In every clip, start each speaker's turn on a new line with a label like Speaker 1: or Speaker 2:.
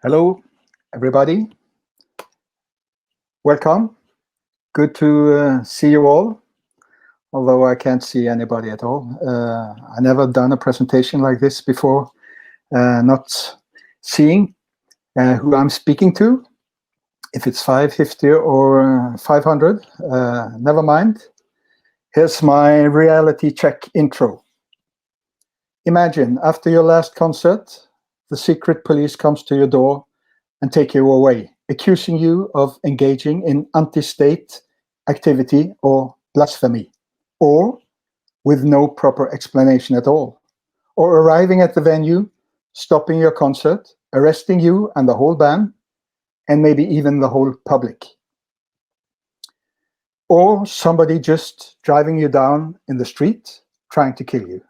Speaker 1: Hello, everybody. Welcome. Good to see you all, although I can't see anybody at all. I never done a presentation like this before, not seeing who I'm speaking to. If it's 550 or 500, never mind. Here's my reality check intro. Imagine after your last concert, the secret police comes to your door and take you away, accusing you of engaging in anti-state activity or blasphemy, or with no proper explanation at all, or arriving at the venue, stopping your concert, arresting you and the whole band, and maybe even the whole public. Or somebody just driving you down in the street, trying to kill you.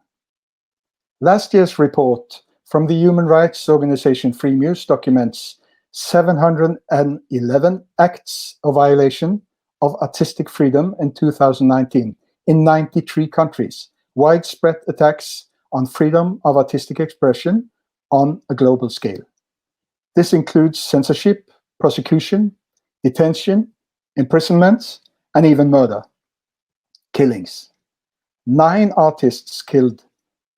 Speaker 1: Last year's report from the human rights organization SAFEMUSE documents 711 acts of violation of artistic freedom in 2019 in 93 countries, widespread attacks on freedom of artistic expression on a global scale. This includes censorship, prosecution, detention, imprisonment, and even murder. Killings. 9 artists killed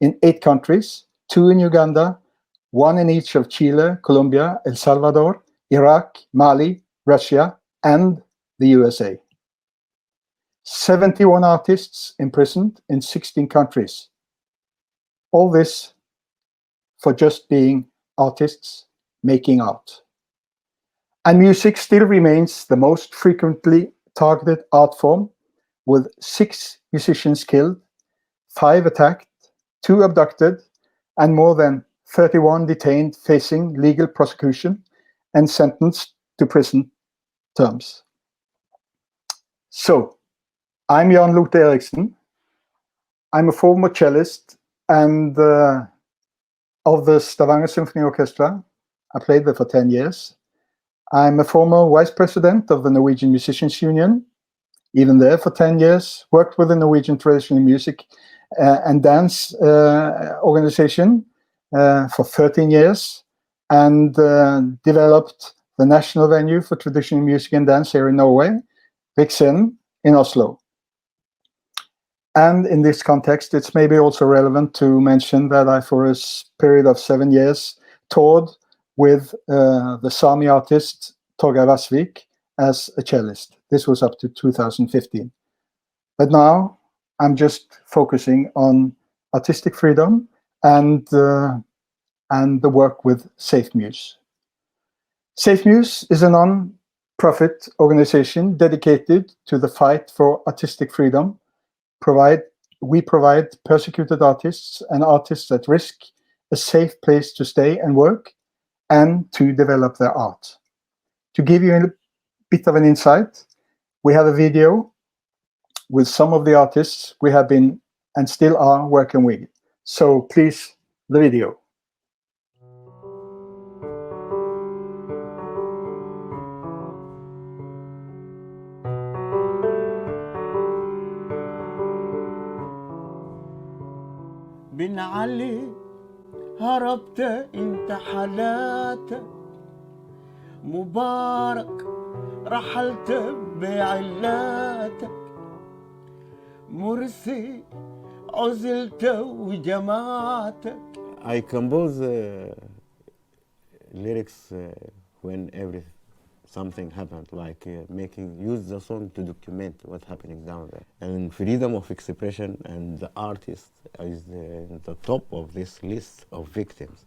Speaker 1: in 8 countries, 2 in Uganda, 1 in each of Chile, Colombia, El Salvador, Iraq, Mali, Russia, and the USA. 71 artists imprisoned in 16 countries. All this for just being artists making art. And music still remains the most frequently targeted art form, with 6 musicians killed, 5 attacked, 2 abducted, and more than 31 detained facing legal prosecution and sentenced to prison terms. So, I'm Jan Lute Eriksen. I'm a former cellist and of the Stavanger Symphony Orchestra. I played there for 10 years. I'm a former vice president of the Norwegian Musicians Union, even there for 10 years, worked with the Norwegian Traditional Music and Dance organization for 13 years, and developed the national venue for traditional music and dance here in Norway, Riksen in Oslo. And in this context, it's maybe also relevant to mention that I, for a period of 7 years, toured with the Sami artist Torgeir Vassvik as a cellist. This was up to 2015. But now I'm just focusing on artistic freedom and the work with SAFEMUSE. SAFEMUSE is a non-profit organization dedicated to the fight for artistic freedom. We provide persecuted artists and artists at risk a safe place to stay and work and to develop their art. To give you a bit of an insight, we have a video with some of the artists we have been and still are working with. So please, the video.
Speaker 2: بن علي هربت انت حالاتك مبارك رحلت بعلاتك مرسي عزلت وجماعتك. I compose lyrics when something happened, like use the song to document what's happening down there. And freedom of expression and the artist is the top of this list of victims.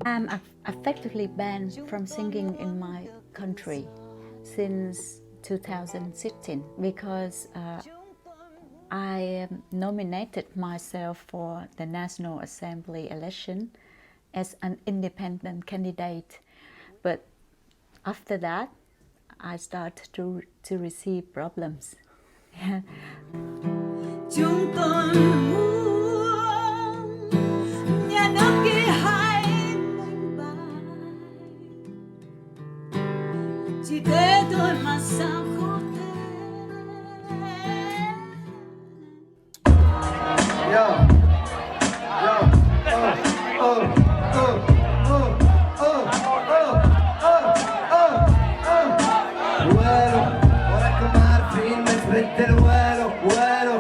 Speaker 3: I'm effectively banned from singing in my country since 2016 because I nominated myself for the National Assembly election as an independent candidate. But after that, I started to receive problems.
Speaker 4: وراكم عارفين ما تبدل والو والو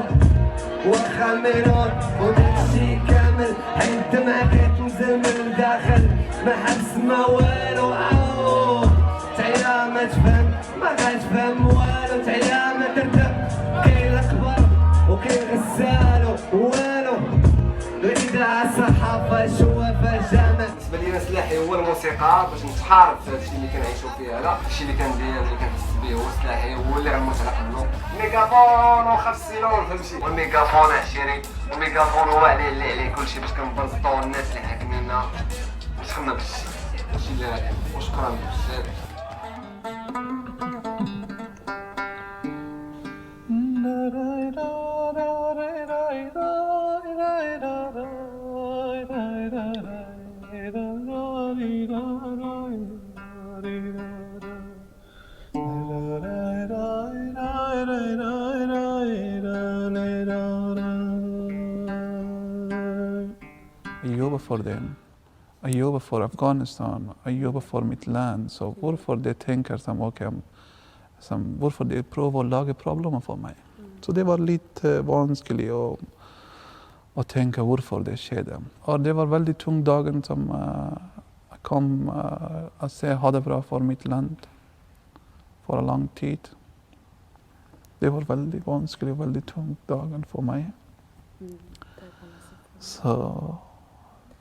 Speaker 4: واخا المينوت وداكشي كامل حيت دمعة كتنزل من الداخل ما حبس ما والو تعيا ما تفهم ما غاتفهم والو تعيا ما ترتب كاين الكبر وكاين غسالو والو الإذاعة الصحافة الشوافة الجامع. بالنسبة لي سلاحي هو الموسيقى باش نتحارب في هادشي اللي كنعيشو فيه هذا، هادشي اللي كندير اللي كنحس به هو سلاحي هو اللي غنموت على قبلو. الميغافون وخاف السيلون فهمتي، والميغافون عشيري والميغافون هو عليه كلشي باش كنبرزطو الناس اللي حاكميننا باش خدنا بالشي، هادشي اللي غادي. وشكرا بزاف.
Speaker 5: Ayuba for them, Ayuba for Afghanistan, Ayuba for mitt land. Så hvorfor de tenker som okay, hvorfor de prøver å lage problemer for meg. Så det var litt vanskelig å tenke hvorfor det skjedde. Og det var veldig tung dagen som jeg kom å se ha det bra for mitt land for en lang tid. Det var veldig vanskelig og veldig tung dagen for meg. Så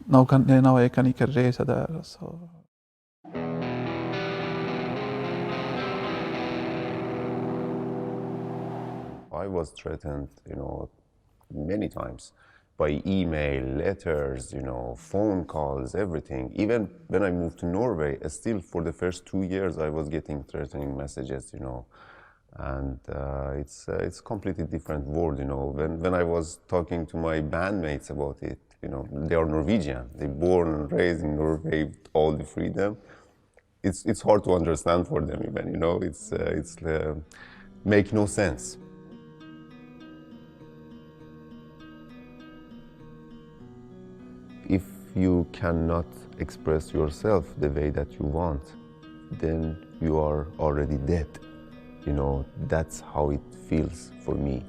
Speaker 5: nå jeg kan ikke reise der. Så.
Speaker 6: I was threatened, many times by email, letters, phone calls, everything. Even when I moved to Norway, still for the first 2 years, I was getting threatening messages, and it's completely different world, When I was talking to my bandmates about it, they are Norwegian. They born and raised in Norway, all the freedom. It's hard to understand for them even, it's make no sense. If you cannot express yourself the way that you want, then you are already dead. That's how it feels for me.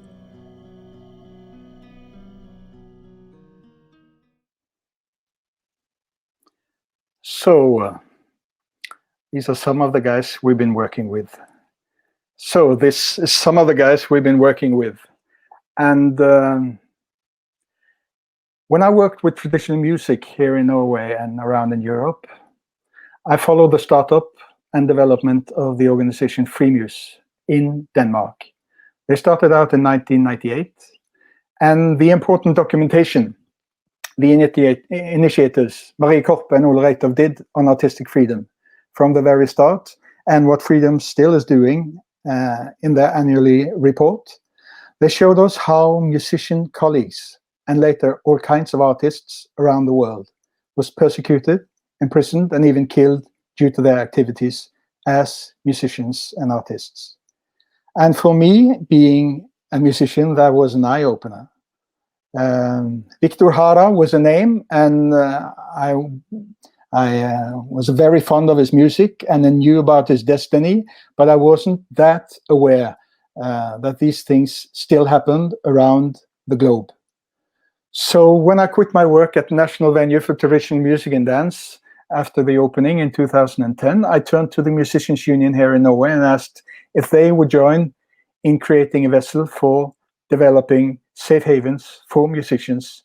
Speaker 1: So, these are some of the guys we've been working with. So, this is some of the guys we've been working with. And when I worked with traditional music here in Norway and around in Europe, I followed the startup and development of the organization SAFEMUSE in Denmark. They started out in 1998, and the important documentation the initiators, Marie Korpe and Ole Reitov, did on artistic freedom from the very start, and what Freedom still is doing in their annually report. They showed us how musician colleagues, and later all kinds of artists around the world, was persecuted, imprisoned, and even killed due to their activities as musicians and artists. And for me, being a musician, that was an eye-opener. Victor Hara was a name, and I was very fond of his music and I knew about his destiny, but I wasn't that aware that these things still happened around the globe. So when I quit my work at the National Venue for Traditional Music and Dance after the opening in 2010, I turned to the Musicians Union here in Norway and asked if they would join in creating a vessel for developing safe havens for musicians.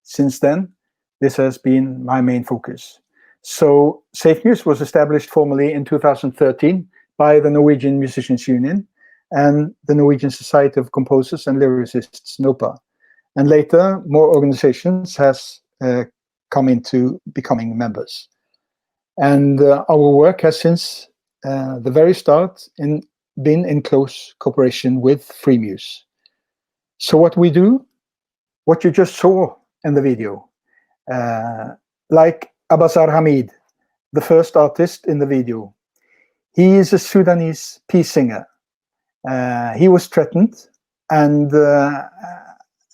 Speaker 1: Since then, this has been my main focus. So SAFEMUSE was established formally in 2013 by the Norwegian Musicians Union and the Norwegian Society of Composers and Lyricists, NOPA. And later, more organizations has come into becoming members. And our work has since the very start been in close cooperation with SAFEMUSE. So what we do, what you just saw in the video, like Abbasar Hamid, the first artist in the video, He is a Sudanese peace singer. He was threatened, and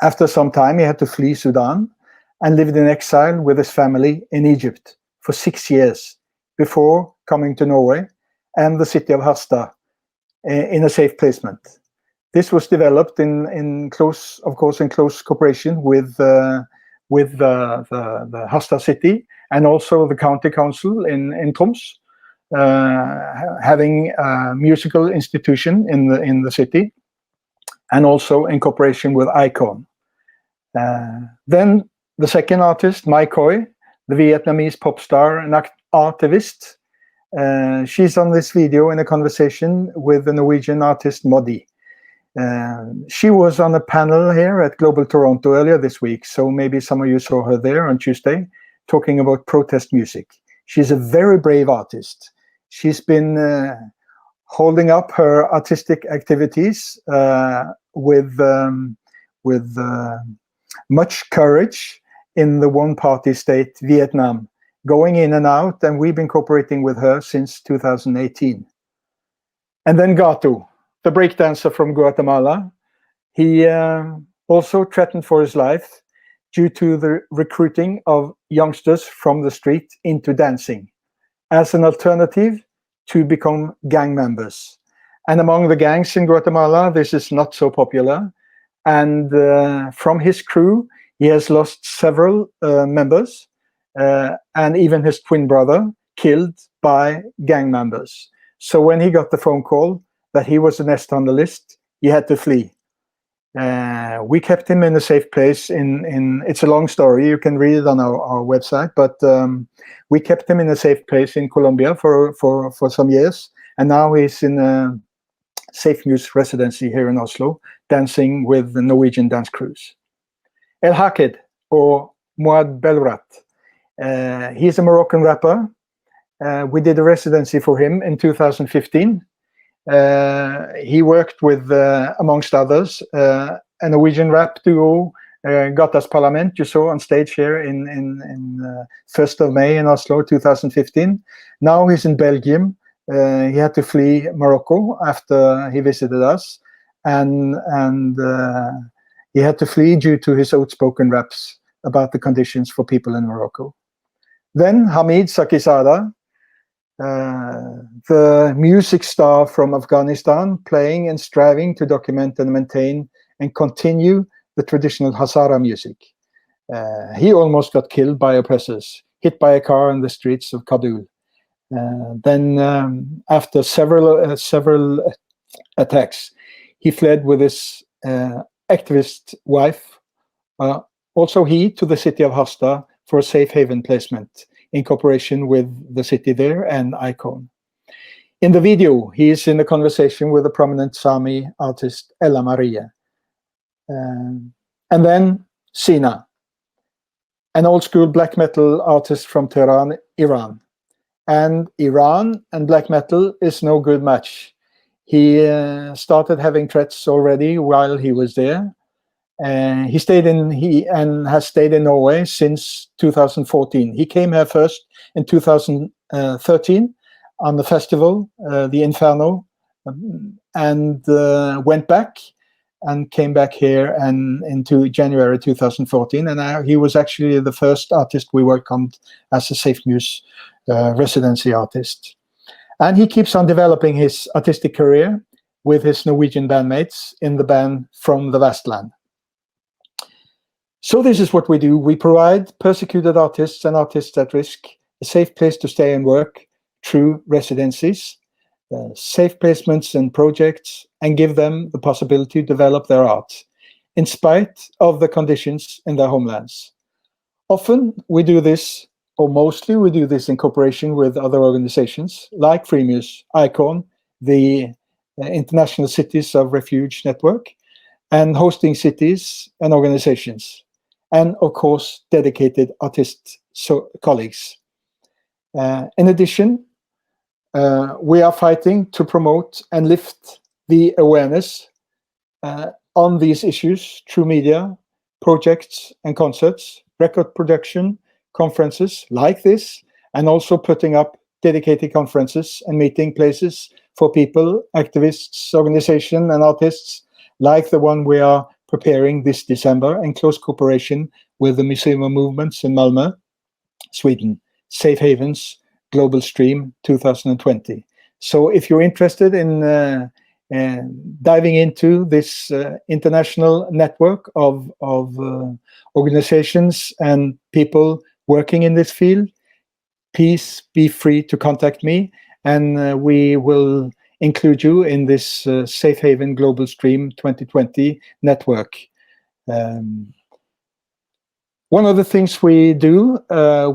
Speaker 1: after some time he had to flee Sudan and lived in exile with his family in Egypt for 6 years before coming to Norway and the city of Harstad in a safe placement. This was developed in close cooperation with the Harstad city and also the county council in Troms, having a musical institution in the city, and also in cooperation with ICON. Then the second artist, Mai Khoi, the Vietnamese pop star and artivist. She's on this video in a conversation with the Norwegian artist Modi. She was on a panel here at Global Toronto earlier this week, so maybe some of you saw her there on Tuesday, talking about protest music. She's a very brave artist. She's been holding up her artistic activities with much courage in the one-party state Vietnam, going in and out, and we've been cooperating with her since 2018. And then Gato, the breakdancer from Guatemala. He also threatened for his life due to the recruiting of youngsters from the street into dancing as an alternative to become gang members. And among the gangs in Guatemala, this is not so popular. And from his crew, he has lost several members, and even his twin brother killed by gang members. So when he got the phone call that he was next on the list, he had to flee. We kept him in a safe place it's a long story, you can read it on our website, but we kept him in a safe place in Colombia for some years, and now he's in a SAFEMUSE residency here in Oslo, dancing with the Norwegian dance crews. El Haked, or Mouad Belrat. He's a Moroccan rapper. We did a residency for him in 2015. He worked with, amongst others, a Norwegian rap duo, Gatas Parlament, you saw on stage here in 1st of May in Oslo 2015. Now he's in Belgium. He had to flee Morocco after he visited us, and he had to flee due to his outspoken raps about the conditions for people in Morocco. Then Hamid Sakizada, the music star from Afghanistan, playing and striving to document and maintain and continue the traditional Hazara music. He almost got killed by oppressors, hit by a car in the streets of Kabul. Then after several attacks, he fled with his activist wife, also he, to the city of Harstad for a safe haven placement in cooperation with the city there and ICON. In the video, he is in a conversation with a prominent Sami artist, Ella Maria. And then Sina, an old school black metal artist from Tehran, Iran. And Iran and black metal is no good match. He started having threats already while he was there. He has stayed in Norway since 2014. He came here first in 2013 on the festival, the Inferno, and went back and came back here and into January 2014. And he was actually the first artist we welcomed as a SAFEMUSE residency artist. And he keeps on developing his artistic career with his Norwegian bandmates in the band From the Vastland. So this is what we do. We provide persecuted artists and artists at risk a safe place to stay and work through residencies, safe placements and projects, and give them the possibility to develop their art in spite of the conditions in their homelands. Often we do this, or mostly we do this in cooperation with other organizations like FreeMuse, ICON, the International Cities of Refuge Network, and hosting cities and organizations, and of course dedicated artist colleagues. In addition, we are fighting to promote and lift the awareness on these issues through media, projects and concerts, record production, conferences like this, and also putting up dedicated conferences and meeting places for people, activists, organizations, and artists like the one we are preparing this December in close cooperation with the Museum of Movements in Malmö, Sweden, Safe Havens Global Stream 2020. So if you're interested in diving into this international network of organizations and people working in this field, please be free to contact me, and we will include you in this Safe Haven Global Stream 2020 network. One of the things we do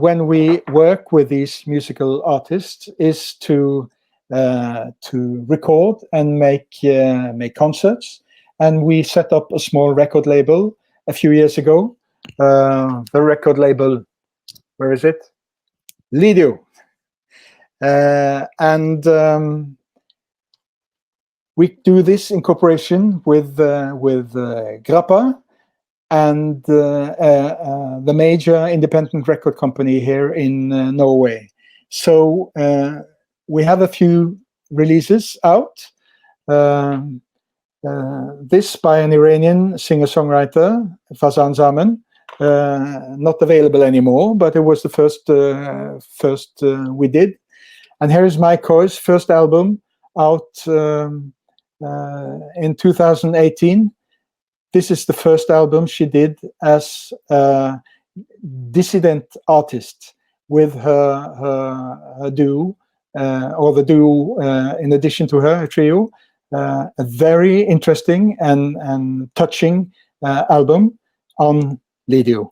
Speaker 1: when we work with these musical artists is to record and make concerts, and we set up a small record label a few years ago. The record label, where is it? Lidio. And we do this in cooperation with Grappa and the major independent record company here in Norway. So we have a few releases out. This by an Iranian singer-songwriter, Fazan Zaman, not available anymore, but it was the first we did. And here is my Ko's first album out in 2018. This is the first album she did as a dissident artist with her duo, or the duo in addition to her, a trio. A very interesting and touching album on Lidio.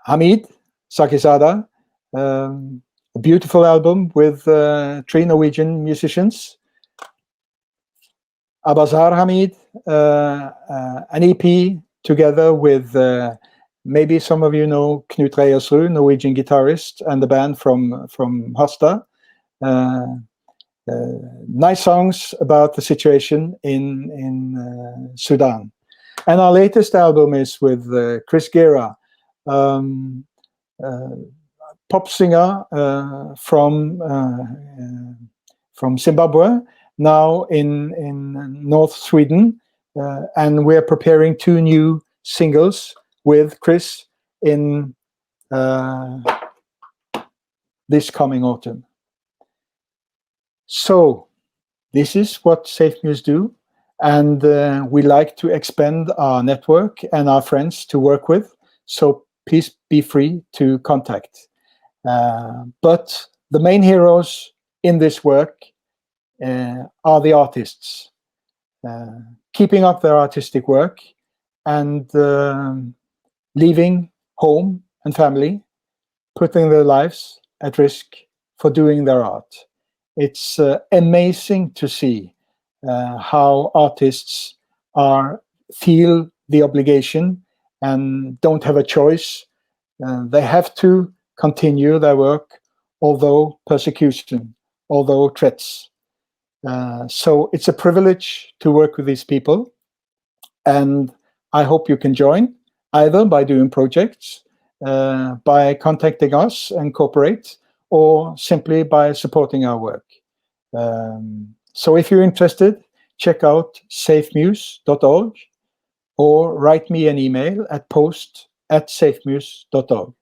Speaker 1: Hamid Sakizada, a beautiful album with 3 Norwegian musicians. Abazar Hamid, an EP together with, maybe some of you know Knut Reiersrud, Norwegian guitarist, and the band from Harstad. Nice songs about the situation in Sudan. And our latest album is with Chris Guerra, pop singer from Zimbabwe, now in North Sweden, and we're preparing 2 new singles with Chris in this coming autumn. So this is what SAFEMUSE do, and we like to expand our network and our friends to work with, so please be free to contact. But the main heroes in this work are the artists, keeping up their artistic work and leaving home and family, putting their lives at risk for doing their art. It's amazing to see how artists feel the obligation and don't have a choice. They have to continue their work, although persecution, although threats. So it's a privilege to work with these people, and I hope you can join, either by doing projects, by contacting us and cooperate, or simply by supporting our work. So if you're interested, check out safemuse.org or write me an email at post@safemuse.org.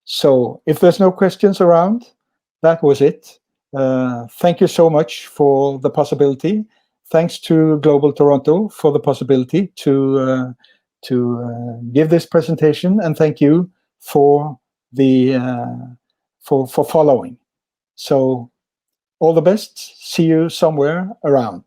Speaker 1: So if there's no questions around, that was it. Thank you so much for the possibility. Thanks to Global Toronto for the possibility to give this presentation, and thank you for the for following. So all the best. See you somewhere around.